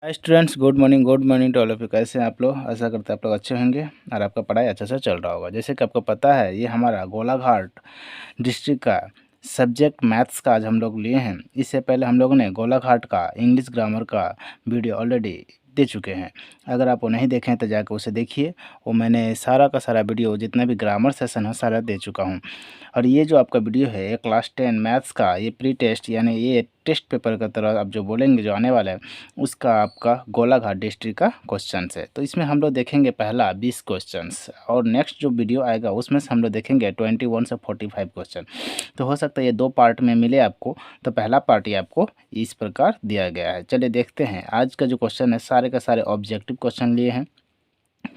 Hi students, good morning to all of you. कैसे हैं आप लोग? आशा करते हैं आप लोग अच्छे होंगे और आपका पढ़ाई अच्छे से चल रहा होगा। जैसे कि आपको पता है, ये हमारा गोलाघाट डिस्ट्रिक्ट का सब्जेक्ट मैथ्स का आज हम लोग लिए हैं। इससे पहले हम लोगों ने गोलाघाट का इंग्लिश ग्रामर का वीडियो ऑलरेडी दे चुके हैं। अगर आप वो नहीं देखें तो जाकर उसे देखिए। वो मैंने सारा का सारा वीडियो जितना भी ग्रामर सेशन है सारा दे चुका हूँ। और ये जो आपका वीडियो है, ये क्लास 10 मैथ्स का ये प्री टेस्ट यानी ये टेस्ट पेपर का तरह आप जो बोलेंगे जो आने वाला है, उसका आपका गोलाघाट डिस्ट्रिक्ट का क्वेश्चन है। तो इसमें हम लोग देखेंगे पहला 20 क्वेश्चंस और नेक्स्ट जो वीडियो आएगा उसमें से हम लोग देखेंगे 21 से 45 क्वेश्चन। तो हो सकता है ये दो पार्ट में मिले आपको। तो पहला पार्ट ये आपको इस प्रकार दिया गया है। चलिए देखते हैं आज का जो क्वेश्चन है, सारे का सारे ऑब्जेक्टिव क्वेश्चन लिए हैं।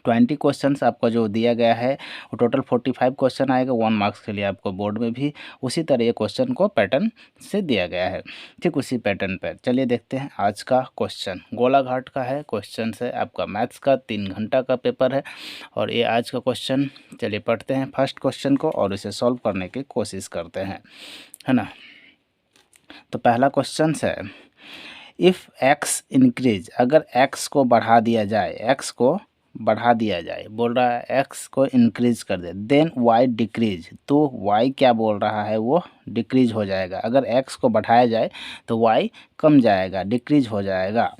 20 क्वेश्चंस आपका जो दिया गया है वो टोटल 45 क्वेश्चन आएगा 1 मार्क्स के लिए। आपको बोर्ड में भी उसी तरह ये क्वेश्चन को पैटर्न से दिया गया है, ठीक उसी पैटर्न पर। चलिए देखते हैं आज का क्वेश्चन। गोलाघाट का है क्वेश्चन है आपका मैथ्स का, 3 घंटा का पेपर है और ये आज का क्वेश्चन। चलिए पढ़ते हैं फर्स्ट क्वेश्चन को और इसे सॉल्व करने की कोशिश करते हैं, है ना। तो पहला क्वेश्चन है, इफ़ एक्स इंक्रीज, अगर एक्स को बढ़ा दिया जाए, एक्स को बढ़ा दिया जाए, बोल रहा है एक्स को इंक्रीज कर दे, देन वाई डिक्रीज, तो वाई क्या बोल रहा है, वो डिक्रीज हो जाएगा। अगर एक्स को बढ़ाया जाए तो वाई कम जाएगा, डिक्रीज हो जाएगा।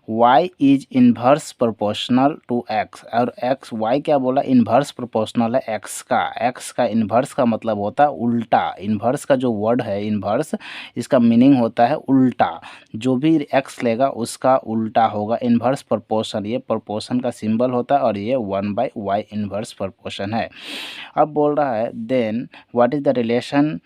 Y is inverse proportional to X, और एक्स वाई क्या बोला, इन्वर्स प्रोपोर्शनल है एक्स का। एक्स का इन्वर्स का मतलब होता है उल्टा। इन्वर्स का जो वर्ड है इन्वर्स, इसका मीनिंग होता है उल्टा। जो भी एक्स लेगा उसका उल्टा होगा। इन्वर्स प्रोपोर्शन, ये प्रोपोर्शन का सिंबल होता है और ये 1/y इन्वर्स प्रोपोर्शन है। अब बोल रहा है then what is the relation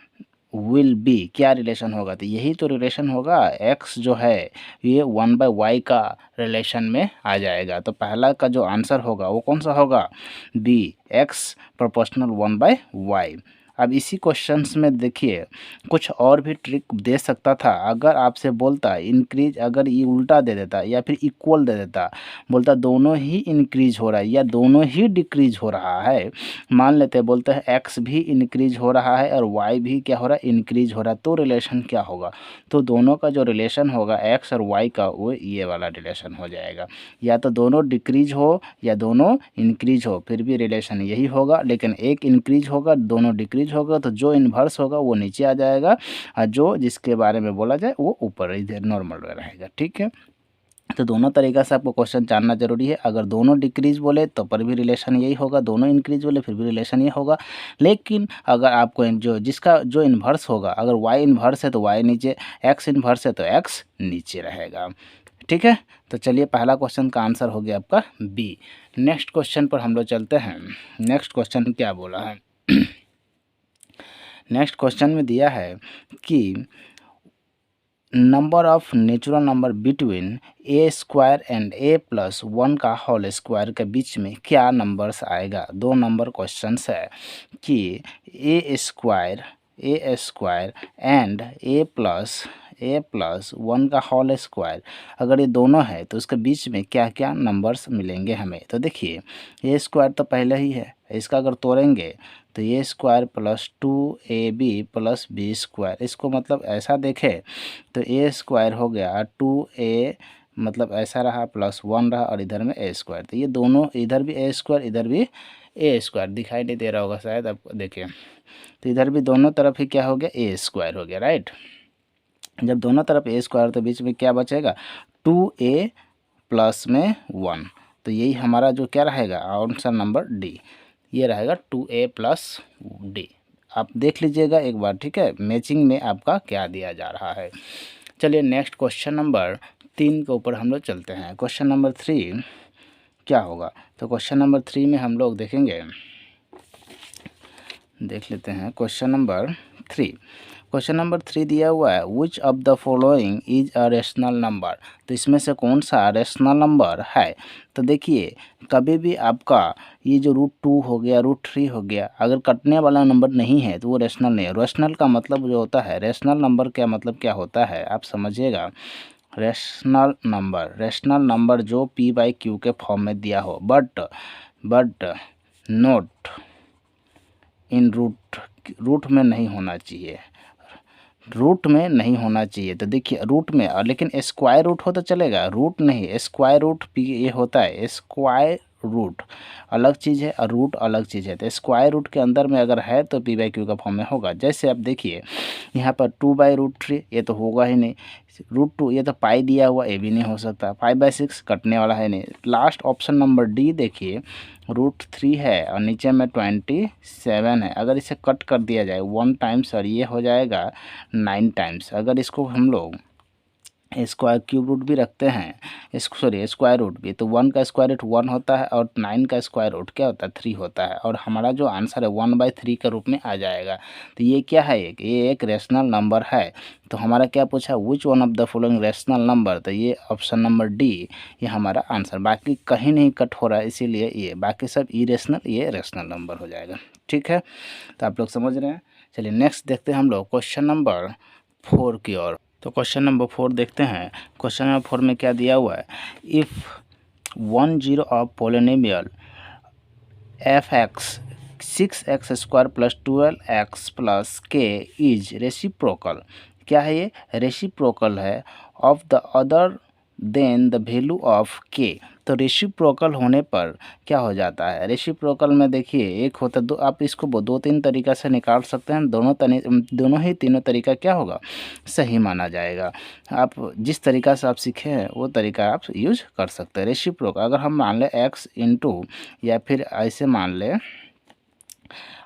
will be, क्या रिलेशन होगा, तो यही तो रिलेशन होगा। एक्स जो है ये 1/y का रिलेशन में आ जाएगा। तो पहला का जो आंसर होगा वो कौन सा होगा, बी, एक्स प्रोपोर्शनल 1/y। अब इसी क्वेश्चंस में देखिए कुछ और भी ट्रिक दे सकता था। अगर आपसे बोलता इंक्रीज, अगर ये उल्टा दे देता या फिर इक्वल दे देता, बोलता दोनों ही इंक्रीज हो रहा है या दोनों ही डिक्रीज हो रहा है। मान लेते बोलते हैं एक्स भी इंक्रीज हो रहा है और वाई भी क्या हो रहा है, इंक्रीज हो रहा है। तो रिलेशन क्या होगा, तो दोनों का जो रिलेशन होगा एक्स और वाई का, वो ये वाला रिलेशन हो जाएगा। या तो दोनों डिक्रीज हो या दोनों इंक्रीज हो, फिर भी रिलेशन यही होगा। लेकिन एक इंक्रीज होगा दोनों डिक्रीज होगा, तो जो इन्वर्स होगा वो नीचे आ जाएगा और जो जिसके बारे में बोला जाए वो ऊपर इधर नॉर्मल रहेगा, ठीक है। तो दोनों तरीक़ा से आपको क्वेश्चन जानना जरूरी है। अगर दोनों डिक्रीज बोले तो पर भी रिलेशन यही होगा, दोनों इंक्रीज बोले फिर भी रिलेशन ये होगा। लेकिन अगर आपको जो जिसका जो इन्वर्स होगा, अगर वाई इन्वर्स है तो वाई नीचे, एक्स इन्वर्स है तो एक्स नीचे रहेगा, ठीक है। तो चलिए पहला क्वेश्चन का आंसर हो गया आपका बी। नेक्स्ट क्वेश्चन पर हम लोग चलते हैं। नेक्स्ट क्वेश्चन क्या बोला है नेक्स्ट क्वेश्चन में दिया है कि number of natural number between A square and A plus 1 का होल स्क्वायर के बीच में क्या नंबर्स आएगा। दो नंबर क्वेश्चन है कि ए स्क्वायर एंड ए प्लस 1 का होल स्क्वायर, अगर ये दोनों है तो उसके बीच में क्या क्या नंबर्स मिलेंगे हमें। तो देखिए ए स्क्वायर तो पहले ही है, इसका अगर तोड़ेंगे तो A square plus 2ab plus B square, इसको मतलब ऐसा देखें तो ए स्क्वायर हो गया 2a, मतलब ऐसा रहा प्लस 1 रहा और इधर में ए स्क्वायर। तो ये दोनों, इधर भी ए स्क्वायर इधर भी ए स्क्वायर, दिखाई नहीं दे रहा होगा शायद आपको, देखिए। तो इधर भी दोनों तरफ ही क्या हो गया, ए स्क्वायर हो गया, राइट। जब दोनों तरफ ए स्क्वायर तो बीच में क्या बचेगा, 2a प्लस में 1। तो यही हमारा जो क्या रहेगा आंसर नंबर डी, ये रहेगा 2a प्लस डी। आप देख लीजिएगा एक बार, ठीक है, मैचिंग में आपका क्या दिया जा रहा है। चलिए नेक्स्ट क्वेश्चन नंबर 3 के ऊपर हम लोग चलते हैं। क्वेश्चन नंबर 3 क्या होगा, तो क्वेश्चन नंबर 3 में हम लोग देखेंगे, देख लेते हैं क्वेश्चन नंबर 3। क्वेश्चन नंबर 3 दिया हुआ है which of the following is a rational number, तो इसमें से कौन सा रेशनल नंबर है। तो देखिए कभी भी आपका ये जो √2 हो गया √3 हो गया, अगर कटने वाला नंबर नहीं है तो वो रेशनल नहीं है। रेशनल का मतलब जो होता है, रेशनल नंबर का मतलब क्या होता है आप समझिएगा। रेशनल नंबर जो p/q के फॉर्म में दिया हो, बट नोट इन रूट में नहीं होना चाहिए। रूट में नहीं होना चाहिए। तो देखिए रूट में, और लेकिन स्क्वायर रूट हो तो चलेगा, रूट नहीं, स्क्वायर रूट पी ये होता है, स्क्वायर रूट अलग चीज़ है और रूट अलग चीज़ है। तो स्क्वायर रूट के अंदर में अगर है तो पी बाई क्यू का फॉर्म में होगा। जैसे आप देखिए यहाँ पर 2/√3 ये तो होगा ही नहीं, √2 ये तो पाई दिया हुआ, ये भी नहीं हो सकता, 5/6 कटने वाला है नहीं। लास्ट ऑप्शन नंबर डी देखिए, √3 है और नीचे में 27 है। अगर इसे कट कर दिया जाए 1 टाइम्स और ये हो जाएगा 9 टाइम्स। अगर इसको हम लोग स्क्वायर क्यूब रूट भी रखते हैं, स्क्वायर रूट भी, तो 1 का स्क्वायर रूट 1 होता है और 9 का स्क्वायर रूट क्या होता है 3 होता है, और हमारा जो आंसर है 1/3 के रूप में आ जाएगा। तो ये क्या है, ये एक रेशनल नंबर है। तो हमारा क्या पूछा, which one of the following rational number, तो ये ऑप्शन नंबर डी ये हमारा आंसर। बाकी कहीं नहीं कट हो रहा है, इसीलिए ये बाकी सब इरेशनल, ये रेशनल नंबर हो जाएगा। ठीक है, तो आप लोग समझ रहे हैं। चलिए नेक्स्ट देखते हैं हम लोग क्वेश्चन नंबर 4 की ओर। तो क्वेश्चन नंबर 4 देखते हैं। क्वेश्चन नंबर 4 में क्या दिया हुआ है, if 1 0 of polynomial f(x) 6x² + 12x + k is reciprocal. क्या है ये, रेसिप्रोकल है of the other than the value of k। तो रेसिप्रोकल होने पर क्या हो जाता है, रेसिप्रोकल में देखिए एक होता दो, आप इसको 2-3 तरीक़ा से निकाल सकते हैं। दोनों ही तीनों तरीका क्या होगा, सही माना जाएगा। आप जिस तरीका से आप सीखे हैं वो तरीका आप यूज कर सकते हैं। रेसिप्रोकल अगर हम मान लें x इंटू, या फिर ऐसे मान लें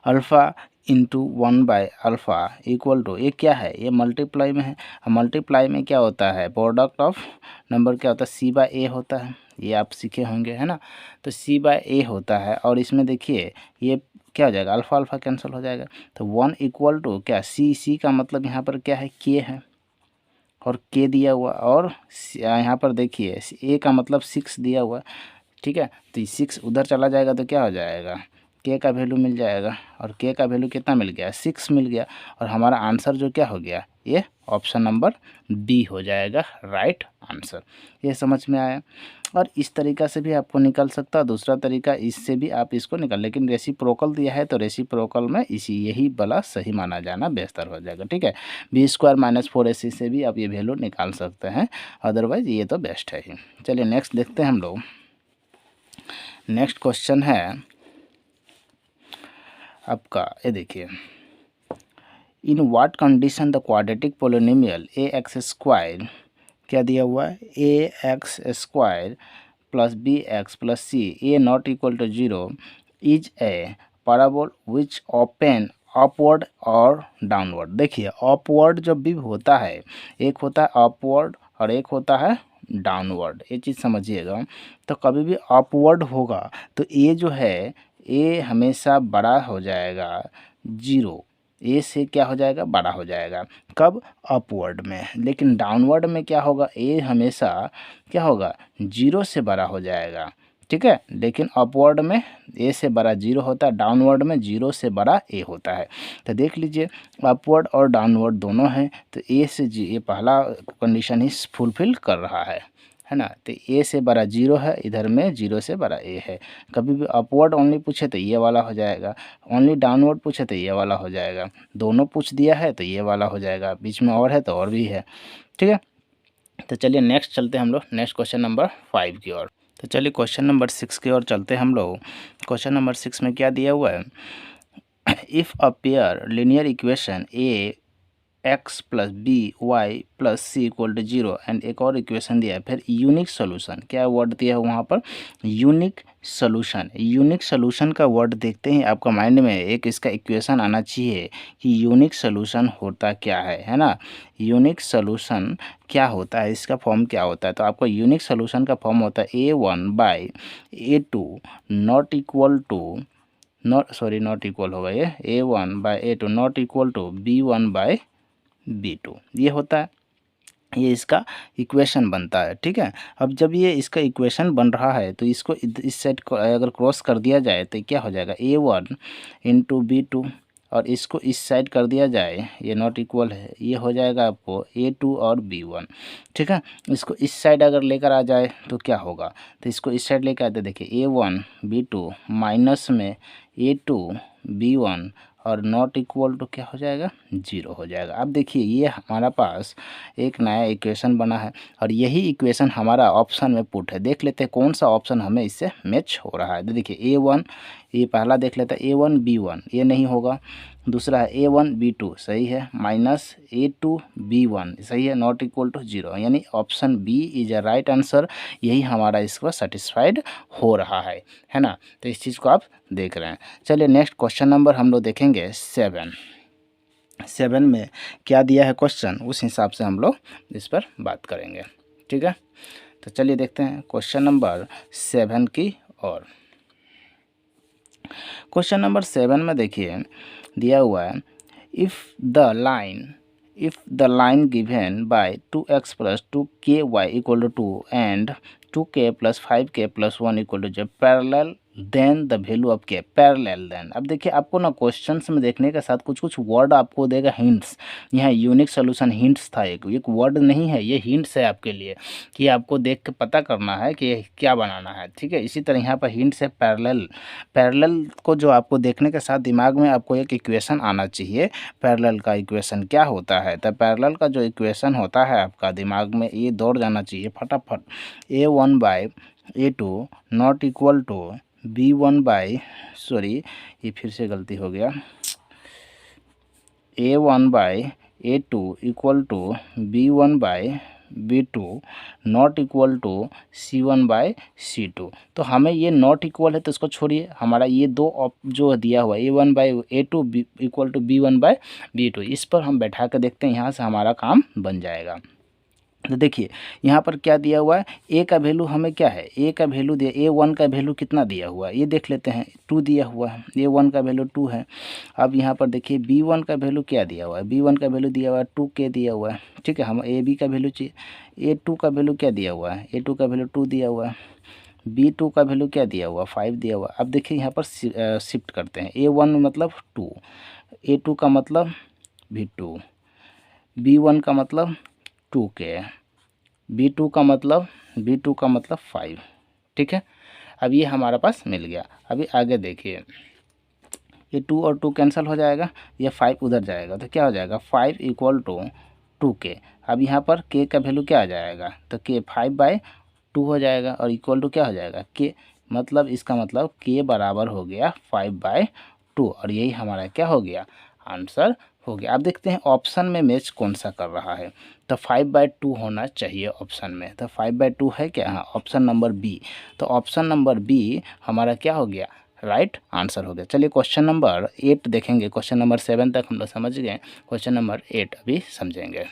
अल्फ़ा इंटू 1/α इक्वल टू, ये क्या है, ये मल्टीप्लाई में है। मल्टीप्लाई में क्या होता है, प्रोडक्ट ऑफ नंबर क्या होता है, c/a होता है। ये आप सीखे होंगे है ना। तो c/a होता है, और इसमें देखिए ये क्या हो जाएगा, अल्फ़ा अल्फ़ा कैंसिल हो जाएगा। तो 1 इक्वल टू क्या, c का मतलब यहाँ पर क्या है, k है, और k दिया हुआ, और यहाँ पर देखिए a का मतलब 6 दिया हुआ। ठीक है, तो 6 उधर चला जाएगा तो क्या हो जाएगा, k का वैल्यू मिल जाएगा, और k का वैल्यू कितना मिल गया, 6 मिल गया। और हमारा आंसर जो क्या हो गया, ये ऑप्शन नंबर बी हो जाएगा राइट आंसर। ये समझ में आया। और इस तरीका से भी आपको निकल सकता है, दूसरा तरीका इससे भी आप इसको निकल, लेकिन रेसिप्रोकल दिया है तो रेसिप्रोकल में यही वाला सही माना जाना बेहतर हो जाएगा। ठीक है, b² - 4ac से भी आप ये वैल्यू निकाल सकते हैं, अदरवाइज ये तो बेस्ट है ही। चलिए नेक्स्ट देखते हैं हम लोग। नेक्स्ट क्वेश्चन है आपका, ये देखिए, in what condition the quadratic polynomial ax², क्या दिया हुआ है, ax² + bx + c a not equal to 0 is a parabola which open upward और डाउनवर्ड। देखिए अपवर्ड जब भी होता है, एक होता है अपवर्ड और एक होता है डाउनवर्ड, ये चीज़ समझिएगा। तो कभी भी अपवर्ड होगा तो ये जो है ए हमेशा बड़ा हो जाएगा 0, ए से क्या हो जाएगा, बड़ा हो जाएगा। कब, अपवर्ड में। लेकिन डाउनवर्ड में क्या होगा, ए हमेशा क्या होगा, 0 से बड़ा हो जाएगा। ठीक है, लेकिन अपवर्ड में ए से बड़ा 0 होता है, डाउनवर्ड में 0 से बड़ा ए होता है। तो देख लीजिए अपवर्ड और डाउनवर्ड दोनों हैं, तो ए से जी ये पहला कंडीशन ही फुलफिल कर रहा है ना। तो ए से बड़ा 0 है, इधर में 0 से बड़ा ए है। कभी भी अपवर्ड ओनली पूछे तो ये वाला हो जाएगा, ओनली डाउनवर्ड पूछे तो ये वाला हो जाएगा, दोनों पूछ दिया है तो ये वाला हो जाएगा, बीच में और है तो और भी है। ठीक है, तो चलिए नेक्स्ट चलते हैं हम लोग नेक्स्ट क्वेश्चन नंबर 5 की ओर। तो चलिए क्वेश्चन नंबर 6 की ओर चलते हैं हम लोग। क्वेश्चन नंबर 6 में क्या दिया हुआ है, if a pair linear equation x + by + c = 0 and एक और इक्वेशन दिया है, फिर यूनिक सोल्यूशन, क्या वर्ड दिया है वहाँ पर, यूनिक सोल्यूशन। यूनिक सोल्यूशन का वर्ड देखते ही आपका माइंड में एक इसका इक्वेशन आना चाहिए कि यूनिक सोल्यूशन होता क्या है ना। यूनिक सोल्यूशन क्या होता है, इसका फॉर्म क्या होता है, तो आपका यूनिक सोल्यूशन का फॉर्म होता है a1/a2 not equal to, not equal होगा ये, a1/a2 not equal to b1/b2, ये होता है, ये इसका इक्वेशन बनता है। ठीक है, अब जब ये इसका इक्वेशन बन रहा है तो इसको इस साइड को अगर क्रॉस कर दिया जाए तो क्या हो जाएगा, a1 × b2, और इसको इस साइड कर दिया जाए, ये नॉट इक्वल है, ये हो जाएगा आपको a2 और b1। ठीक है, इसको इस साइड अगर लेकर आ जाए तो क्या होगा, तो इसको इस साइड लेकर आते, देखिए a1 b2 माइनस में a2 b1 और नॉट इक्वल टू क्या हो जाएगा, 0 हो जाएगा। अब देखिए ये हमारा पास एक नया इक्वेशन बना है और यही इक्वेशन हमारा ऑप्शन में पुट है। देख लेते हैं कौन सा ऑप्शन हमें इससे मैच हो रहा है। तो देखिए A1, ये पहला देख लेते हैं A1 B1, ये नहीं होगा। दूसरा है A1 B2 सही है, माइनस A2 B1 सही है, नॉट इक्वल टू 0, यानी option B is a right answer. यही हमारा इसको सेटिस्फाइड हो रहा है ना। तो इस चीज़ को आप देख रहे हैं। चलिए नेक्स्ट क्वेश्चन नंबर हम लोग देखेंगे 7 में क्या दिया है क्वेश्चन, उस हिसाब से हम लोग इस पर बात करेंगे। ठीक है, तो चलिए देखते हैं क्वेश्चन नंबर 7 की ओर। क्वेश्चन नंबर 7 में देखिए दिया हुआ है, if the line given by 2x plus 2ky equal to 2 and 2k plus 5k plus 1 equal to जब parallel then the value of k, parallel then. अब देखिए आपको ना क्वेश्चंस में देखने के साथ कुछ कुछ वर्ड आपको देगा हिंट्स। यहाँ यूनिक सोल्यूशन हिंट्स था, एक वर्ड नहीं है, ये हिंट्स है आपके लिए कि आपको देख के पता करना है कि क्या बनाना है। ठीक है, इसी तरह यहाँ पर हिंट्स है पैरेलल को जो आपको देखने के साथ दिमाग में आपको एक इक्वेशन आना चाहिए। पैरेलल का इक्वेशन क्या होता है, तो पैरेलल का जो इक्वेशन होता है आपका दिमाग में ये दौड़ जाना चाहिए फटाफट। A1 by A2 not equal to B1 by, sorry ये फिर से गलती हो गया, A1 by A2 equal to B1 by B2 not equal to C1 by C2। तो हमें ये नॉट इक्वल है तो इसको छोड़िए, हमारा ये दो जो दिया हुआ है A1 by A2 equal to B1 by B2, इस पर हम बैठा कर देखते हैं, यहाँ से हमारा काम बन जाएगा। तो देखिए यहाँ पर क्या दिया हुआ है, ए का वैल्यू हमें क्या है, ए का वैल्यू दिया, A1 का वैल्यू कितना दिया हुआ है ये देख लेते हैं, 2 दिया हुआ है, A1 का वैल्यू 2 है। अब यहाँ पर देखिए B1 का वैल्यू क्या दिया हुआ है, B1 का वैल्यू दिया हुआ है 2k दिया हुआ है। ठीक है, हम AB का वैल्यू चाहिए, A2 का वैल्यू क्या दिया हुआ है, A2 का वैल्यू 2 दिया हुआ है, B2 का वैल्यू क्या दिया हुआ, 5 दिया हुआ। अब देखिए यहाँ पर शिफ्ट करते हैं, A1 मतलब 2, A2 का मतलब भी 2, B1 का मतलब 2k, B2 का मतलब 5। ठीक है, अब ये हमारा पास मिल गया। अभी आगे देखिए, ये 2 और 2 कैंसिल हो जाएगा, ये 5 उधर जाएगा तो क्या हो जाएगा, 5 इक्वल टू 2k। अब यहाँ पर k का वैल्यू क्या आ जाएगा, तो k 5/2 हो जाएगा और इक्वल टू क्या हो जाएगा k, मतलब इसका मतलब k बराबर हो गया 5/2 और यही हमारा क्या हो गया, आंसर हो गया। अब देखते हैं ऑप्शन में मैच कौन सा कर रहा है, तो 5/2 होना चाहिए ऑप्शन में, तो 5/2 है क्या, हाँ ऑप्शन नंबर बी। तो ऑप्शन नंबर बी हमारा क्या हो गया, राइट आंसर हो गया। चलिए क्वेश्चन नंबर 8 देखेंगे, क्वेश्चन नंबर 7 तक हम लोग समझ गए, क्वेश्चन नंबर 8 अभी समझेंगे।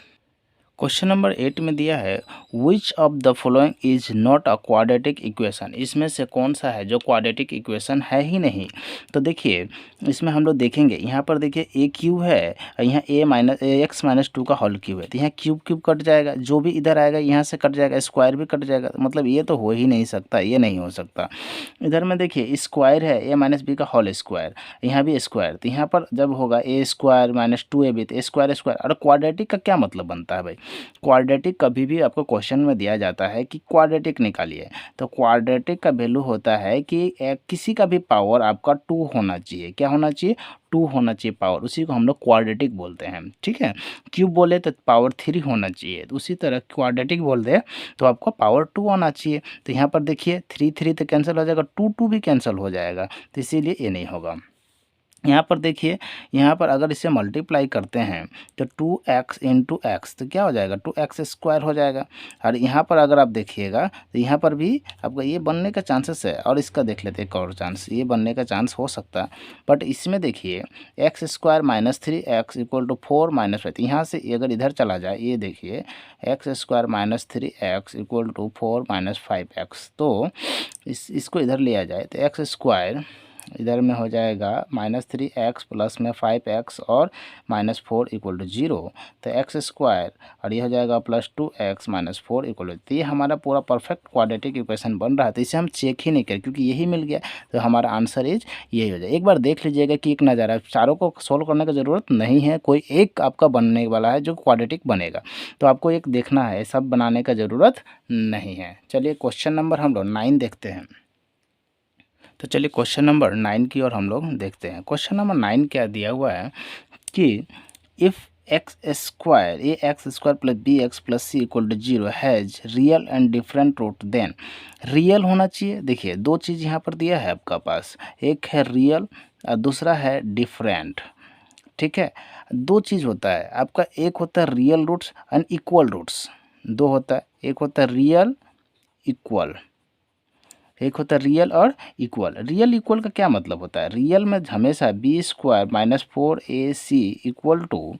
क्वेश्चन नंबर 8 में दिया है, which of the following is not a quadratic equation, इसमें से कौन सा है जो क्वाड्रेटिक इक्वेशन है ही नहीं। तो देखिए इसमें हम लोग देखेंगे, यहाँ पर देखिए ए क्यूब है और यहाँ x-2 का होल क्यूब है, तो यहाँ क्यूब क्यूब कट जाएगा, जो भी इधर आएगा यहाँ से कट जाएगा, स्क्वायर भी कट जाएगा, मतलब ये तो हो ही नहीं सकता, ये नहीं हो सकता। इधर में देखिए स्क्वायर है a-b का होल स्क्वायर, यहाँ भी स्क्वायर, तो यहाँ पर जब होगा a² - 2ab तो स्क्वायर स्क्वायर। और क्वाड्रेटिक का क्या मतलब बनता है भाई, क्वाड्रेटिक कभी भी आपको क्वेश्चन में दिया जाता है कि क्वाड्रेटिक निकालिए, तो क्वाड्रेटिक का वैल्यू होता है कि किसी का भी पावर आपका 2 होना चाहिए, क्या होना चाहिए, 2 होना चाहिए पावर, उसी को हम लोग क्वाड्रेटिक बोलते हैं। ठीक है, क्यूब बोले तो पावर 3 होना चाहिए, तो उसी तरह क्वाड्रेटिक बोल दे तो आपको पावर 2 होना चाहिए। तो यहाँ पर देखिए 3 तो कैंसिल हो जाएगा, 2 भी कैंसिल हो जाएगा, तो इसीलिए ये नहीं होगा। यहाँ पर देखिए, यहाँ पर अगर इसे मल्टीप्लाई करते हैं तो 2x × x तो क्या हो जाएगा, 2x² हो जाएगा। और यहाँ पर अगर आप देखिएगा तो यहाँ पर भी आपका ये बनने का चांसेस है, और इसका देख लेते हैं एक और चांस, ये बनने का चांस हो सकता है। बट इसमें देखिए x² - 3x = 4 - 5, यहाँ से अगर इधर चला जाए, ये देखिए x² - 3x = 4 - 5x, तो इसको इधर लिया जाए तो x² इधर में हो जाएगा -3x प्लस में 5x और -4 = 0, तो x² और ये हो जाएगा +2x - 4 = तो ये हमारा पूरा परफेक्ट क्वाड्रेटिक इक्वेशन बन रहा है। तो इसे हम चेक ही नहीं करें क्योंकि यही मिल गया, तो हमारा आंसर इज यही हो जाए। एक बार देख लीजिएगा कि एक नज़ारा, चारों को सोल्व करने की ज़रूरत नहीं है, कोई एक आपका बनने वाला है जो क्वाड्रेटिक बनेगा, तो आपको एक देखना है, सब बनाने का ज़रूरत नहीं है। चलिए क्वेश्चन नंबर हम लोग 9 देखते हैं। तो चलिए क्वेश्चन नंबर 9 की ओर हम लोग देखते हैं। क्वेश्चन नंबर 9 क्या दिया हुआ है कि if X square A X square plus B X plus C equal to 0 has real and different root, then real होना चाहिए। देखिए दो चीज़ यहाँ पर दिया है आपका पास, एक है रियल और दूसरा है डिफरेंट। ठीक है, दो चीज़ होता है आपका, एक होता है real roots and equal roots, दो होता है, एक होता है रियल इक्वल, एक होता है रियल और इक्वल। रियल इक्वल का क्या मतलब होता है, रियल में हमेशा B square minus 4ac equal to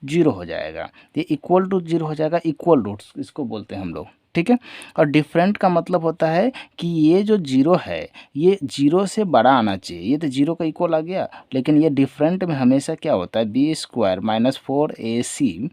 0 हो जाएगा, ये इक्वल टू 0 हो जाएगा, इक्वल रूट्स इसको बोलते हैं हम लोग। ठीक है, और डिफरेंट का मतलब होता है कि ये जो 0 है ये 0 से बड़ा आना चाहिए, ये तो 0 का इक्वल आ गया, लेकिन ये डिफरेंट में हमेशा क्या होता है, बी स्क्वायर माइनस 4ac,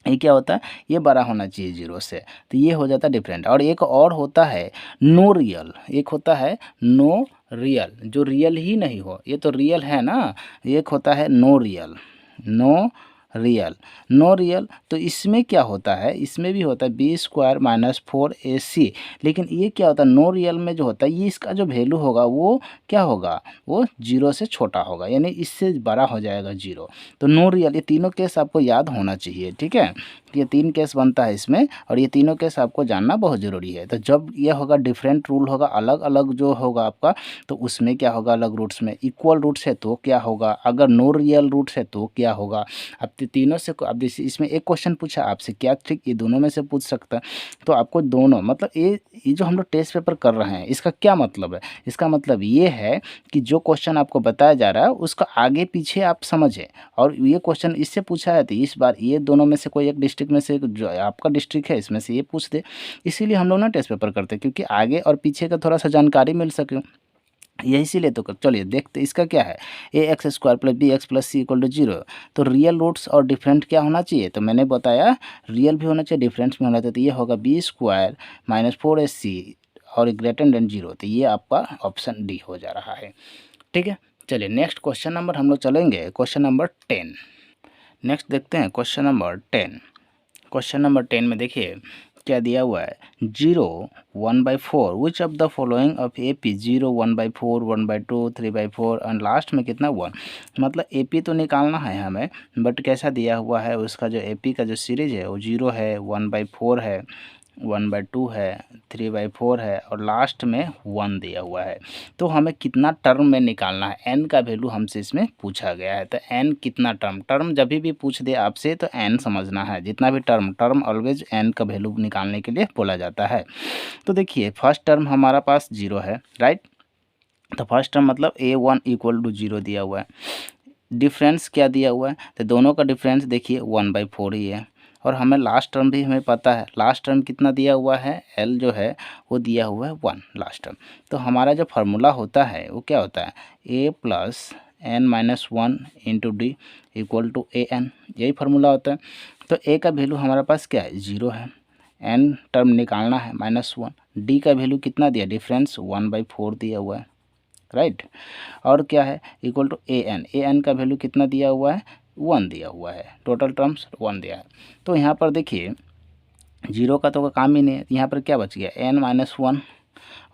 ये क्या होता है, ये बड़ा होना चाहिए 0 से, तो ये हो जाता है डिफरेंट। और एक और होता है नो रियल, एक होता है नो रियल, जो रियल ही नहीं हो, ये तो रियल है ना, एक होता है no real, no real, no real. तो इसमें क्या होता है, इसमें भी होता है बी स्क्वायर माइनस 4ac, लेकिन ये क्या होता है नो रियल में जो होता है, ये इसका जो वैल्यू होगा वो क्या होगा, वो 0 से छोटा होगा, यानी इससे बड़ा हो जाएगा 0। तो नो रियल, ये तीनों केस आपको याद होना चाहिए। ठीक है, ये 3 केस बनता है इसमें, और ये तीनों केस आपको जानना बहुत ज़रूरी है। तो जब ये होगा डिफरेंट रूल होगा, अलग अलग जो होगा आपका, तो उसमें क्या होगा, अलग रूट्स में इक्वल रूट्स है तो क्या होगा, अगर नो रियल रूट्स है तो क्या होगा। अब तीनों से, अब इसमें एक क्वेश्चन पूछा आपसे क्या ट्रिक, ये दोनों में से पूछ सकता है, तो आपको दोनों मतलब ये जो हम लोग टेस्ट पेपर कर रहे हैं इसका क्या मतलब है, इसका मतलब ये है कि जो क्वेश्चन आपको बताया जा रहा है उसका आगे पीछे आप समझें, और ये क्वेश्चन इससे पूछा है तो इस बार ये दोनों में से कोई एक डिस्ट्रिक्ट में से जो आपका डिस्ट्रिक्ट है इसमें से ये पूछ दे, इसीलिए हम लोग ना टेस्ट पेपर करते हैं, क्योंकि आगे और पीछे का थोड़ा सा जानकारी मिल सके, ये इसीलिए तो चलिए देखते इसका क्या है, A X square plus B X plus C equal to 0, तो रियल रूट्स और डिफरेंट क्या होना चाहिए, तो मैंने बताया रियल भी होना चाहिए डिफरेंस भी होना चाहिए, तो ये होगा बी स्क्वायर माइनस 4ac और ग्रेटर देन 0, तो ये आपका ऑप्शन डी हो जा रहा है। ठीक है, चलिए नेक्स्ट क्वेश्चन नंबर हम लोग चलेंगे, क्वेश्चन नंबर 10। नेक्स्ट देखते हैं क्वेश्चन नंबर 10। क्वेश्चन नंबर 10 में देखिए क्या दिया हुआ है, 0 1/4 विच of the following of AP 0 1/4 1/2 3/4 and last में कितना 1, मतलब AP तो निकालना है हमें, बट कैसा दिया हुआ है उसका जो AP का जो सीरीज है वो 0 है 1/4 है 1/2 है 3/4 है और लास्ट में 1 दिया हुआ है। तो हमें कितना टर्म में निकालना है, n का वैल्यू हमसे इसमें पूछा गया है, तो n कितना टर्म जब भी पूछ दे आपसे तो n समझना है, जितना भी टर्म ऑलवेज n का वैल्यू निकालने के लिए बोला जाता है। तो देखिए फर्स्ट टर्म हमारा पास 0 है, राइट, तो फर्स्ट टर्म मतलब a1 इक्वल टू 0 दिया हुआ है। डिफरेंस क्या दिया हुआ है, तो दोनों का डिफरेंस देखिए 1/4 ही है, और हमें लास्ट टर्म भी हमें पता है, लास्ट टर्म कितना दिया हुआ है, l जो है वो दिया हुआ है 1 लास्ट टर्म। तो हमारा जो फार्मूला होता है वो क्या होता है, a plus n minus 1 into D equal to A N, यही फार्मूला होता है। तो a का वैल्यू हमारे पास क्या है 0 है, n टर्म निकालना है -1, d का वैल्यू कितना दिया, डिफरेंस 1/4 दिया हुआ है, राइट, और क्या है इक्वल टू ए एन का वैल्यू कितना दिया हुआ है 1 दिया हुआ है, टोटल टर्म्स 1 दिया है। तो यहाँ पर देखिए 0 का तो काम ही नहीं है, यहाँ पर क्या बच गया n-1,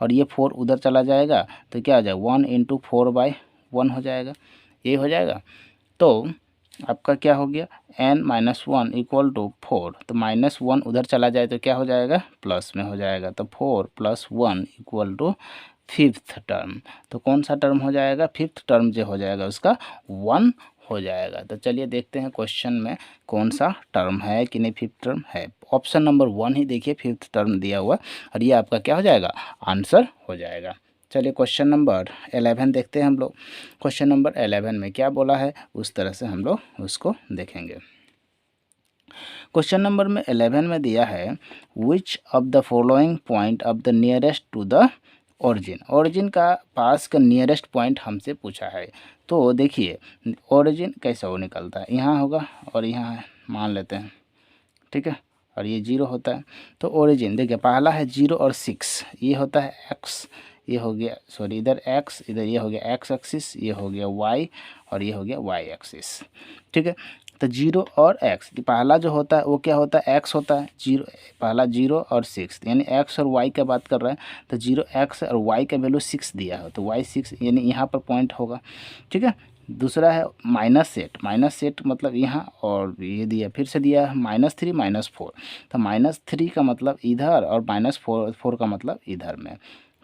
और ये 4 उधर चला जाएगा तो क्या हो जाएगा 1 इंटू 4/1 हो जाएगा, ये हो जाएगा। तो आपका क्या हो गया n-1 इक्वल टू 4, तो -1 उधर चला जाए तो क्या हो जाएगा प्लस में हो जाएगा, तो 4 + 1 इक्वल टू फिफ्थ टर्म, तो कौन सा टर्म हो जाएगा, फिफ्थ टर्म जो हो जाएगा उसका 1 हो जाएगा। तो चलिए देखते हैं क्वेश्चन में कौन सा टर्म है कि नहीं, फिफ्थ टर्म है, ऑप्शन नंबर 1 ही देखिए फिफ्थ टर्म दिया हुआ, और ये आपका क्या हो जाएगा आंसर हो जाएगा। चलिए क्वेश्चन नंबर 11 देखते हैं हम लोग। क्वेश्चन नंबर 11 में क्या बोला है उस तरह से हम लोग उसको देखेंगे। क्वेश्चन नंबर में 11 में दिया है which of the following point of the nearest to the origin का पास का नियरेस्ट पॉइंट हमसे पूछा है। तो देखिए ओरिजिन कैसा वो निकलता है, यहाँ होगा और यहाँ है मान लेते हैं, ठीक है, और ये 0 होता है। तो ओरिजिन देखिए पहला है 0 और 6, ये होता है x, ये हो गया सॉरी इधर x, इधर ये हो गया x एक्सिस, ये हो गया y और ये हो गया y एक्सिस, ठीक है। तो 0 और x, पहला जो होता है वो क्या होता है, x होता है, 0 पहला 0 और 6, यानी x और y का बात कर रहे हैं, तो 0x और y का वैल्यू 6 दिया है, तो y 6 यानी यहाँ पर पॉइंट होगा। ठीक है, दूसरा है -8 मतलब यहाँ, और ये दिया फिर से दिया है -3 -4, तो -3 का मतलब इधर और -4 का मतलब इधर में।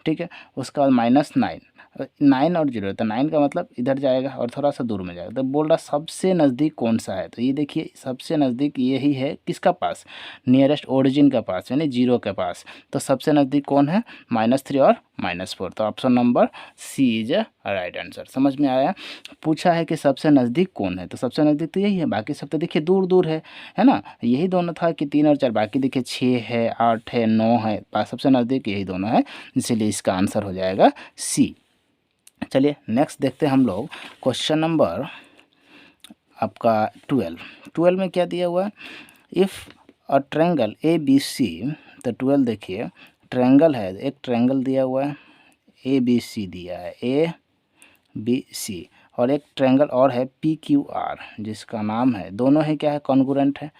ठीक है, उसके बाद -9, 9 और 0, तो 9 का मतलब इधर जाएगा और थोड़ा सा दूर में जाएगा। तो बोल रहा सबसे नज़दीक कौन सा है, तो ये देखिए सबसे नज़दीक यही है, किसका पास, नियरेस्ट ओरिजिन का पास, यानी 0 के पास। तो सबसे नज़दीक कौन है, -3 और -4, तो option number C is a right answer. समझ में आया। पूछा है कि सबसे नज़दीक कौन है, तो सबसे नज़दीक तो यही है, बाकी सब तो देखिए दूर दूर है ना। यही दोनों था कि 3 और 4, बाकी देखिए 6 है, 8 है, 9 है, सबसे नज़दीक यही दोनों है, इसीलिए इसका आंसर हो जाएगा सी। चलिए नेक्स्ट देखते हैं हम लोग क्वेश्चन नंबर आपका 12 में क्या दिया हुआ है, if a triangle A B C, तो 12 देखिए ट्रायंगल है, एक ट्रायंगल दिया हुआ है ए बी सी दिया है, ए बी सी, और एक ट्रायंगल और है पी क्यू आर, जिसका नाम है, दोनों है क्या है, कॉन्ग्रुएंट है,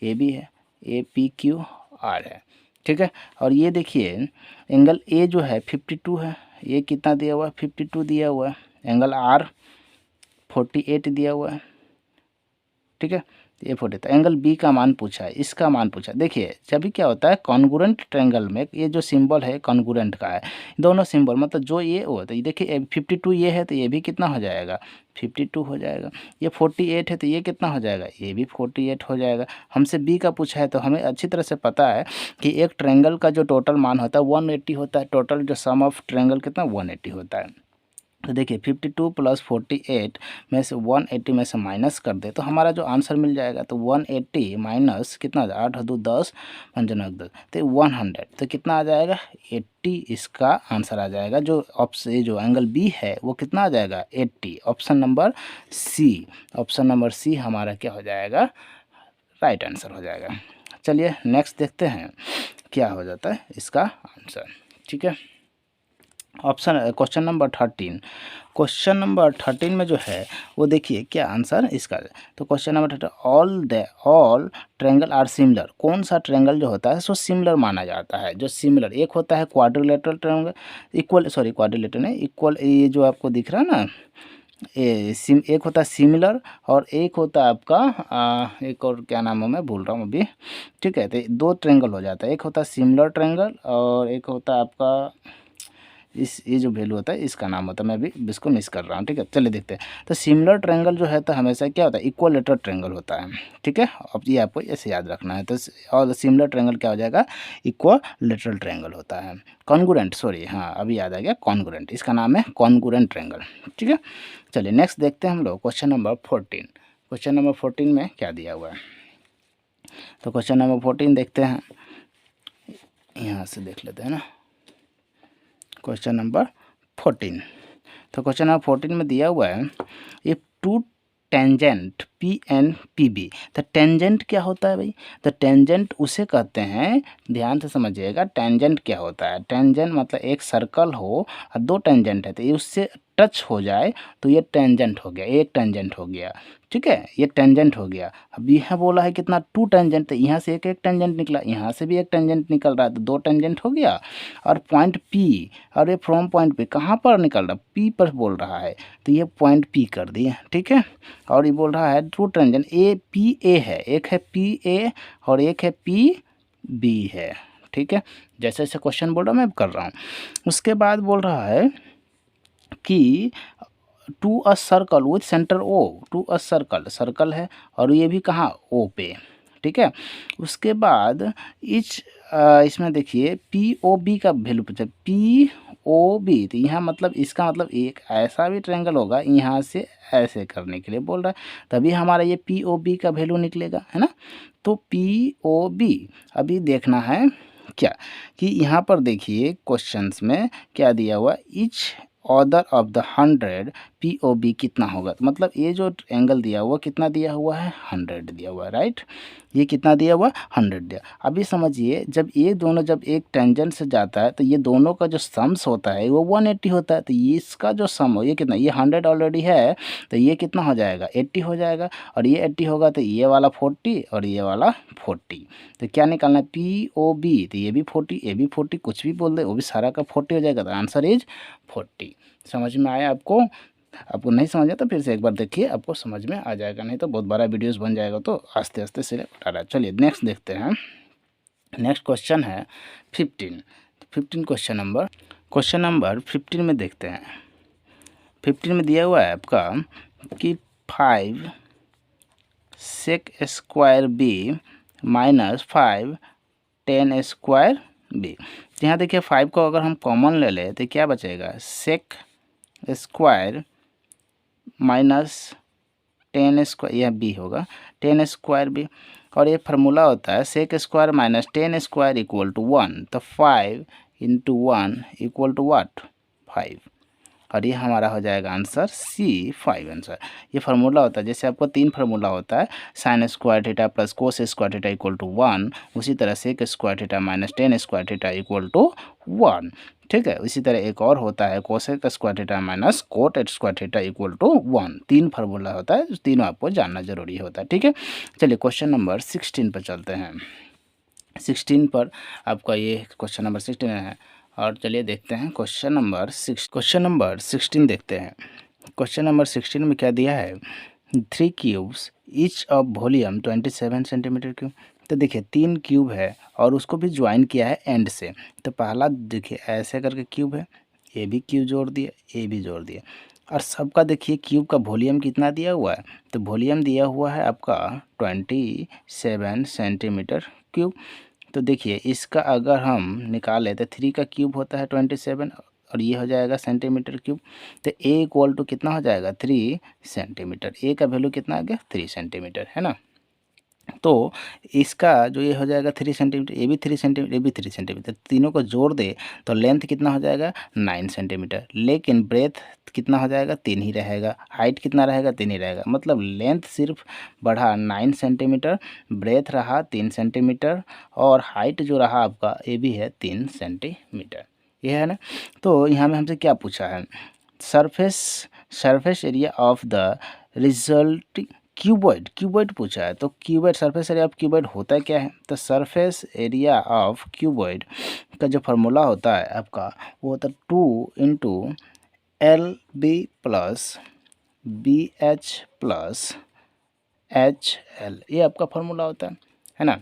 ए बी है, ए पी क्यू आर है। ठीक है, और ये देखिए एंगल ए जो है 52 है, ये कितना दिया हुआ है, 52 दिया हुआ है, एंगल आर 48 दिया हुआ है। ठीक है, ये 40, तो एंगल बी का मान पूछा है, इसका मान पूछा। देखिए जब भी क्या होता है कॉन्ग्रुएंट ट्रायंगल में, ये जो सिंबल है कॉन्ग्रुएंट का है, दोनों सिंबल मतलब जो ये हो, तो ये देखिए 52 ये है, तो ये भी कितना हो जाएगा, 52 हो जाएगा। ये 48 है, तो ये कितना हो जाएगा, ये भी 48 हो जाएगा। हमसे बी का पूछा है, तो हमें अच्छी तरह से पता है कि एक ट्रायंगल का जो टोटल मान होता है 180 होता है, टोटल जो सम ऑफ ट्रायंगल कितना 180 होता है। तो देखिए 52 + 48 में से 180 में से माइनस कर दे, तो हमारा जो आंसर मिल जाएगा, तो 180 माइनस कितना, 8 2 10 5 9 10, तो 100, तो कितना आ जाएगा 80, इसका आंसर आ जाएगा। जो ऑप्शन ये जो एंगल बी है वो कितना आ जाएगा 80, option number C, option number C हमारा क्या हो जाएगा, राइट आंसर हो जाएगा। चलिए नेक्स्ट देखते हैं क्या हो जाता है इसका आंसर। ठीक है, क्वेश्चन नंबर 13, क्वेश्चन नंबर 13 में जो है वो देखिए क्या आंसर इसका है। तो question number 13, all triangle are similar, कौन सा ट्रायंगल जो होता है सो सिमिलर माना जाता है, जो सिमिलर, एक होता है क्वाड्रिलेटरल ट्रायंगल, क्वाड्रिलेटरल नहीं, इक्वल, ये जो आपको दिख रहा है ना, एक होता है सिमिलर, और एक होता है आपका एक और क्या नाम है मैं भूल रहा हूँ अभी। ठीक है, तो दो ट्रायंगल हो जाता है, एक होता है सिमिलर ट्रायंगल और एक होता है आपका ये जो वैल्यू होता है इसका नाम होता है, मैं अभी इसको मिस कर रहा हूँ। ठीक है, चलिए देखते हैं। तो सिमिलर ट्रायंगल जो है तो हमेशा क्या होता है, इक्वलेटरल ट्रायंगल होता है। ठीक है, अब ये आपको ऐसे याद रखना है। तो और सिमिलर ट्रायंगल क्या हो जाएगा, इक्वलेटरल ट्रायंगल होता है। कॉन्ग्रुएंट, सॉरी, हाँ अभी याद आ गया, कॉन्ग्रुएंट, इसका नाम है कॉन्ग्रुएंट ट्रायंगल। ठीक है, चलिए नेक्स्ट देखते हैं हम लोग क्वेश्चन नंबर 14। क्वेश्चन नंबर 14 में क्या दिया हुआ है, तो क्वेश्चन नंबर 14 देखते हैं, यहाँ से देख लेते हैं ना, क्वेश्चन नंबर 14। तो क्वेश्चन नंबर 14 में दिया हुआ है, if two tangent P N P B, तो टेंजेंट क्या होता है भाई, तो टेंजेंट उसे कहते हैं, ध्यान से समझिएगा, टेंजेंट क्या होता है, टेंजेंट मतलब एक सर्कल हो और दो टेंजेंट है, तो ये उससे टच हो जाए तो ये टेंजेंट हो गया, एक टेंजेंट हो गया। ठीक है, ये टेंजेंट हो गया। अब यह बोला है कितना, 2 टेंजेंट, तो यहाँ से एक एक टेंजेंट निकला, यहाँ से भी एक टेंजेंट निकल रहा है, तो 2 टेंजेंट हो गया। और पॉइंट पी, और ये फ्रॉम पॉइंट पी कहाँ पर निकल रहा, पी पर बोल रहा है, तो ये पॉइंट पी कर दिए। ठीक है, और ये बोल रहा है 2 टेंजेंट ए पी ए है, एक है पी ए और एक है पी बी है। ठीक है, जैसे जैसे क्वेश्चन बोल रहा हूँ मैं कर रहा हूँ। उसके बाद बोल रहा है कि to a circle with centre O, to a circle, circle है और ये भी कहाँ, ओ पे। ठीक है, उसके बाद इसमें देखिए पी ओ बी का वैल्यू पूछा, पी ओ बी, तो यहाँ मतलब इसका मतलब एक ऐसा भी ट्रायंगल होगा, यहाँ से ऐसे करने के लिए बोल रहा है, तभी हमारा ये पी ओ बी का वैल्यू निकलेगा, है ना। तो पी ओ बी अभी देखना है क्या, कि यहाँ पर देखिए क्वेश्चंस में क्या दिया हुआ, each order of the 100 P O B कितना होगा। तो मतलब ये जो एंगल दिया हुआ कितना दिया हुआ है, 100 दिया हुआ है, राइट। ये कितना दिया हुआ, 100 दिया। अभी समझिए जब ये दोनों जब एक टेंजेंट से जाता है तो ये दोनों का जो सम्स होता है वो 180 होता है। तो ये इसका जो सम हो ये कितना, ये 100 ऑलरेडी है तो ये कितना हो जाएगा, 80 हो जाएगा। और ये 80 होगा तो ये वाला 40 और ये वाला 40। तो क्या निकालना है, पी ओ बी। तो ये भी 40 ये भी 40, कुछ भी बोल दे वो भी सारा का 40 हो जाएगा। तो आंसर इज 40। समझ में आया आपको। आपको नहीं समझ आया तो फिर से एक बार देखिए, आपको समझ में आ जाएगा, नहीं तो बहुत बड़ा वीडियोस बन जाएगा। तो आस्ते आस्ते सिरे उठा रहा है। चलिए नेक्स्ट देखते हैं। नेक्स्ट क्वेश्चन है 15। 15 क्वेश्चन नंबर 15 में देखते हैं। 15 में दिया हुआ है आपका कि 5 sec square B minus 5 10 square B. तो यहाँ देखिए 5 को अगर हम कॉमन ले लें तो क्या बचेगा, sec स्क्वायर माइनस 10 स्क्वायर, यह बी होगा 10 स्क्वायर बी। और ये फार्मूला होता है sec square minus 10 square equal to 1। तो 5 इंटू 1 इक्वल टू वाट, 5। और ये हमारा हो जाएगा आंसर सी, 5 आंसर। ये फार्मूला होता है, जैसे आपको 3 फार्मूला होता है, sine square theta plus cos square theta equal to 1, उसी तरह sec square theta minus 10 square theta equal to 1। ठीक है, इसी तरह एक और होता है cosec square theta minus cot square theta equal to 1। 3 formula होता है, तीनों आपको जानना जरूरी होता है। ठीक है, चलिए क्वेश्चन नंबर 16 पर चलते हैं। 16 पर आपका ये क्वेश्चन नंबर 16 है। और चलिए देखते हैं क्वेश्चन नंबर 16 देखते हैं। क्वेश्चन नंबर 16 में क्या दिया है, 3 cubes each of volume 27 centimetre cube. तो देखिए 3 क्यूब है और उसको भी ज्वाइन किया है एंड से। तो पहला देखिए ऐसे करके क्यूब है, ये भी क्यूब जोड़ दिए, ये भी जोड़ दिए। और सबका देखिए क्यूब का वॉल्यूम कितना दिया हुआ है, तो वॉल्यूम दिया हुआ है आपका 27 सेंटीमीटर क्यूब। तो देखिए इसका अगर हम निकालें तो 3 का क्यूब होता है 27 और ये हो जाएगा सेंटीमीटर क्यूब। तो ए इक्वल टू कितना हो जाएगा, 3 सेंटीमीटर। ए का वैल्यू कितना आ गया, 3 सेंटीमीटर, है ना। तो इसका जो ये हो जाएगा 3 सेंटीमीटर, ये भी 3 सेंटीमीटर, ये भी 3 सेंटीमीटर, तीनों को जोड़ दे तो लेंथ कितना हो जाएगा, 9 सेंटीमीटर। लेकिन ब्रेथ कितना हो जाएगा, 3 ही रहेगा। हाइट कितना रहेगा, 3 ही रहेगा। मतलब लेंथ सिर्फ बढ़ा 9 सेंटीमीटर, ब्रेथ रहा 3 सेंटीमीटर और हाइट जो रहा आपका ये भी है 3 सेंटीमीटर। ये है ना। तो यहाँ में हमसे क्या पूछा है, surface area of the result cuboid पूछा है। तो cuboid, surface area of cuboid होता है क्या है, तो सरफेस एरिया ऑफ क्यूबॉइड का जो फार्मूला होता है आपका वो होता है 2 into L B plus B H plus H L. ये आपका फार्मूला होता है ना।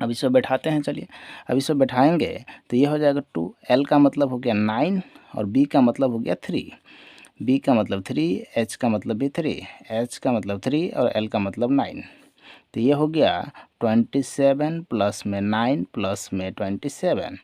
अब इसको बैठाते हैं, चलिए अब इसको बैठाएंगे तो ये हो जाएगा 2, एल का मतलब हो गया 9 और बी का मतलब हो गया 3। बी का मतलब 3, एच का मतलब भी 3, एच का मतलब 3 और एल का मतलब 9। तो ये हो गया 27 प्लस में 9 प्लस में 27।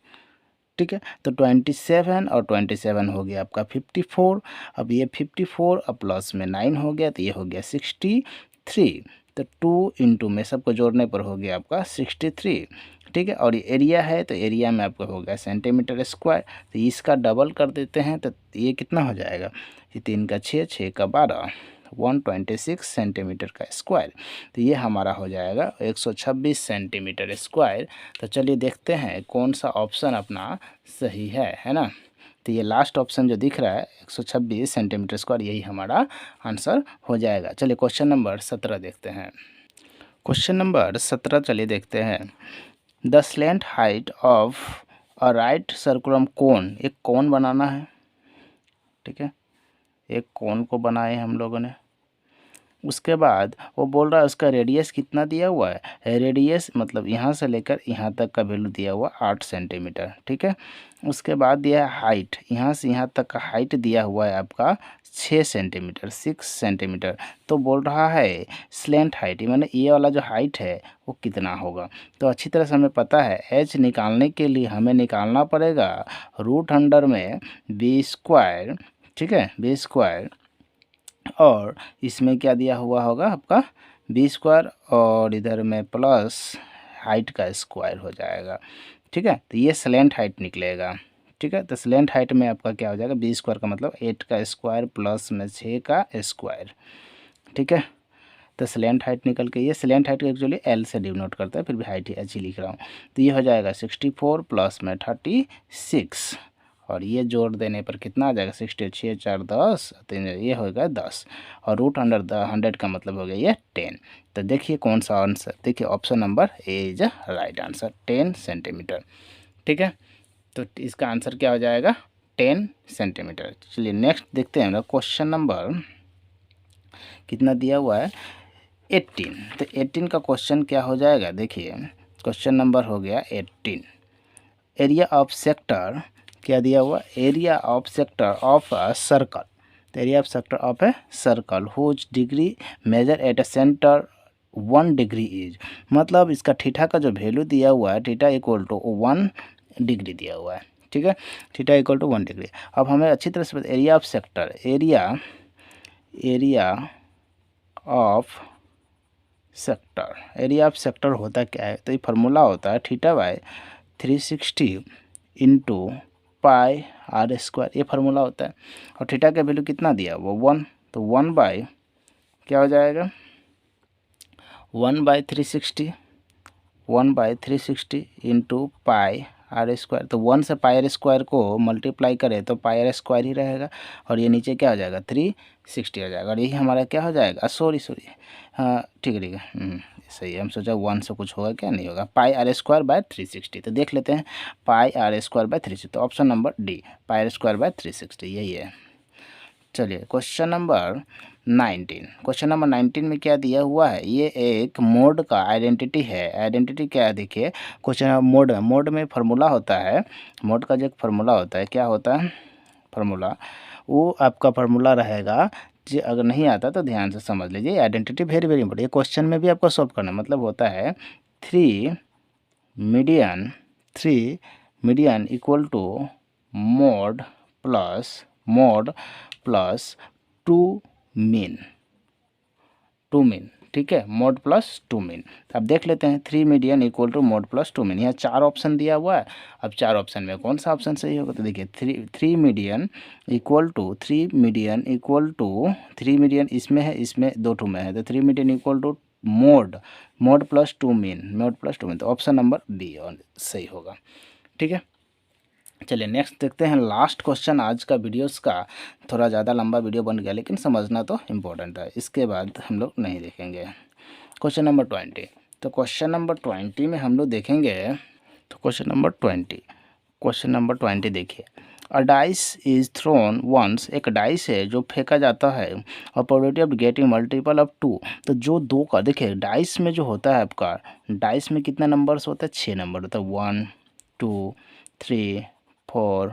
ठीक है, तो 27 और 27 हो गया आपका 54। अब ये 54 और प्लस में 9 हो गया तो ये हो गया 63। तो 2 इंटू में सबको जोड़ने पर हो गया आपका 63। ठीक है, और ये एरिया है तो एरिया में आपका हो गया सेंटीमीटर स्क्वायर। तो इसका डबल कर देते हैं तो ये कितना हो जाएगा, ये 3 का 6, 6 का 12, 126 सेंटीमीटर का स्क्वायर। तो ये हमारा हो जाएगा 126 सेंटीमीटर स्क्वायर। तो चलिए देखते हैं कौन सा ऑप्शन अपना सही है ना। तो ये लास्ट ऑप्शन जो दिख रहा है 126 सेंटीमीटर स्क्वायर, यही हमारा आंसर हो जाएगा। चलिए क्वेश्चन नंबर 17 देखते हैं। क्वेश्चन नंबर 17 चलिए देखते हैं। The slant height of a right circular cone, एक कोन बनाना है। ठीक है, एक कोन को बनाए हम लोगों ने। उसके बाद वो बोल रहा है उसका रेडियस कितना दिया हुआ है, रेडियस मतलब यहाँ से लेकर यहाँ तक का वैल्यू दिया हुआ 8 सेंटीमीटर। ठीक है, उसके बाद दिया है हाइट, यहाँ से यहाँ तक का हाइट दिया हुआ है आपका 6 सेंटीमीटर, 6 सेंटीमीटर। तो बोल रहा है स्लैंट हाइट, माने ये वाला जो हाइट है वो कितना होगा। तो अच्छी तरह से हमें पता है एच निकालने के लिए हमें निकालना पड़ेगा रूट अंडर में बी स्क्वायर। ठीक है, बी स्क्वायर और इसमें क्या दिया हुआ होगा आपका बी स्क्वायर और इधर में प्लस हाइट का स्क्वायर हो जाएगा। ठीक है, तो ये स्लैंट हाइट निकलेगा। ठीक है। तो स्लेंट हाइट में आपका क्या हो जाएगा, बी स्क्वायर का मतलब 8 का स्क्वायर प्लस में 6 का स्क्वायर, ठीक है। तो स्लेंट हाइट निकल के, ये स्लेंट हाइट एक्चुअली एल से डिनोट करता है, फिर भी हाइट एच ही लिख रहा हूँ। तो ये हो जाएगा 64 प्लस में 36, और ये जोड़ देने पर कितना आ जाएगा, 66 4 10, तो ये होगा 10, और रूट अंडर 100 का मतलब हो गया ये 10। तो देखिए कौन सा आंसर, देखिए option number A is right answer, 10 centimetre, ठीक है। तो इसका आंसर क्या हो जाएगा, 10 सेंटीमीटर। चलिए नेक्स्ट देखते हैं, क्वेश्चन नंबर कितना दिया हुआ है, 18। तो 18 का क्वेश्चन क्या हो जाएगा, देखिए क्वेश्चन नंबर हो गया 18। एरिया ऑफ सेक्टर क्या दिया हुआ, area of sector of a circle. तो area of sector of a circle whose degree measure at a centre 1 degree is, मतलब इसका थीटा का जो वैल्यू दिया हुआ है, थीटा इक्वल टू 1 डिग्री दिया हुआ है, ठीक है। Theta equal to 1 degree. अब हमें अच्छी तरह से area of sector, area of sector, area of sector होता क्या है, तो ये फार्मूला होता है theta by 360 into pi R square, ये फार्मूला होता है। और थीटा का वैल्यू कितना दिया, वो 1, तो 1 बाय क्या हो जाएगा, 1/360 इंटू पाई आर स्क्वायर। तो 1 से पाई आर स्क्वायर को मल्टीप्लाई करें तो पाई आर स्क्वायर ही रहेगा, और ये नीचे क्या हो जाएगा, 360 हो जाएगा, और यही हमारा क्या हो जाएगा, सॉरी हाँ ठीक है सही है। हम सोचा 1 से कुछ होगा, क्या नहीं होगा, पाई आर स्क्वायर बाय 360। तो देख लेते हैं, पाई आर स्क्वायर बाय 360, तो option number D, pi R square by 360 यही है। चलिए क्वेश्चन नंबर 19, क्वेश्चन नंबर 19 में क्या दिया हुआ है, ये एक मोड का आइडेंटिटी है। आइडेंटिटी क्या है, देखिए क्वेश्चन मोड में फार्मूला होता है, मोड का जो एक फार्मूला होता है, क्या होता है फार्मूला, वो आपका फार्मूला रहेगा जी, अगर नहीं आता तो ध्यान से समझ लीजिए। आइडेंटिटी वेरी वेरी इंपॉर्टेंट, ये क्वेश्चन में भी आपको सॉल्व करना मतलब होता है 3 median equal to mode plus 2 mean, ठीक है, मोड प्लस 2 मीन। अब देख लेते हैं 3 median equal to mode plus 2 mean, यहाँ 4 ऑप्शन दिया हुआ है। अब 4 ऑप्शन में कौन सा ऑप्शन सही होगा, तो देखिए 3 मीडियन इक्वल टू 3 मीडियन इसमें है, इसमें 2 में है, तो 3 median equal to mode plus 2 mean, तो ऑप्शन नंबर बी सही होगा, ठीक है। चलिए नेक्स्ट देखते हैं, लास्ट क्वेश्चन आज का वीडियोस का, थोड़ा ज़्यादा लंबा वीडियो बन गया लेकिन समझना तो इम्पोर्टेंट है, इसके बाद हम लोग नहीं देखेंगे। क्वेश्चन नंबर 20, तो क्वेश्चन नंबर 20 में हम लोग देखेंगे, तो क्वेश्चन नंबर 20 देखिए, a dice is thrown once, एक डाइस है जो फेंका जाता है, और probability of getting multiple of 2, तो जो 2 का, देखिए डाइस में जो होता है आपका, डाइस में कितना नंबर्स होता है, 6 नंबर होता है, 1 2 3 4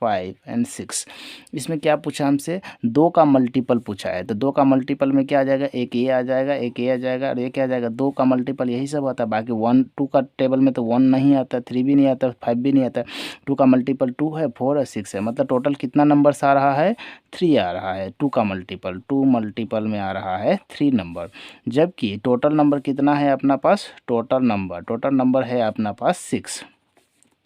5 एंड 6। इसमें क्या पूछा हमसे, 2 का मल्टीपल पूछा है, तो 2 का मल्टीपल में क्या आ जाएगा, एक ये आ जाएगा, एक ये आ जाएगा, और ये क्या आ जाएगा, 2 का मल्टीपल यही सब आता है। बाकी 1 2 का टेबल में तो 1 नहीं आता, 3 भी नहीं आता, 5 भी नहीं आता। 2 का मल्टीपल 2 है, 4 है, 6 है, मतलब टोटल कितना नंबर्स आ रहा है, 3 आ रहा है। 2 का मल्टीपल, 2 मल्टीपल में आ रहा है 3 नंबर, जबकि टोटल नंबर कितना है अपना पास, टोटल नंबर है अपना पास 6,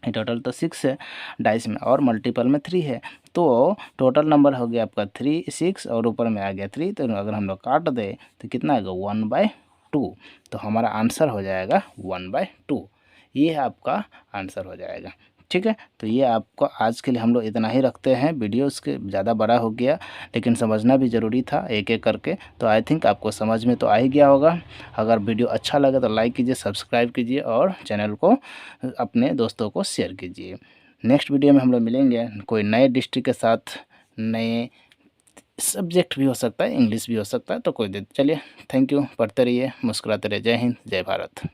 टोटल तो 6 है डाइस में, और मल्टीपल में 3 है, तो टोटल नंबर हो गया आपका 3 6, और ऊपर में आ गया 3, तो अगर हम लोग काट दें तो कितना आएगा 1/2, तो हमारा आंसर हो जाएगा 1/2, ये आपका आंसर हो जाएगा, ठीक है। तो ये आपको आज के लिए हम लोग इतना ही रखते हैं, वीडियो उसके ज़्यादा बड़ा हो गया लेकिन समझना भी ज़रूरी था एक एक करके, तो आई थिंक आपको समझ में तो आ ही गया होगा। अगर वीडियो अच्छा लगे तो लाइक कीजिए, सब्सक्राइब कीजिए, और चैनल को अपने दोस्तों को शेयर कीजिए। नेक्स्ट वीडियो में हम लोग मिलेंगे कोई नए डिस्ट्रिक्ट के साथ, नए सब्जेक्ट भी हो सकता है, इंग्लिश भी हो सकता है, तो कोई चलिए थैंक यू, पढ़ते रहिए, मुस्कुराते रहिए, जय हिंद जय भारत।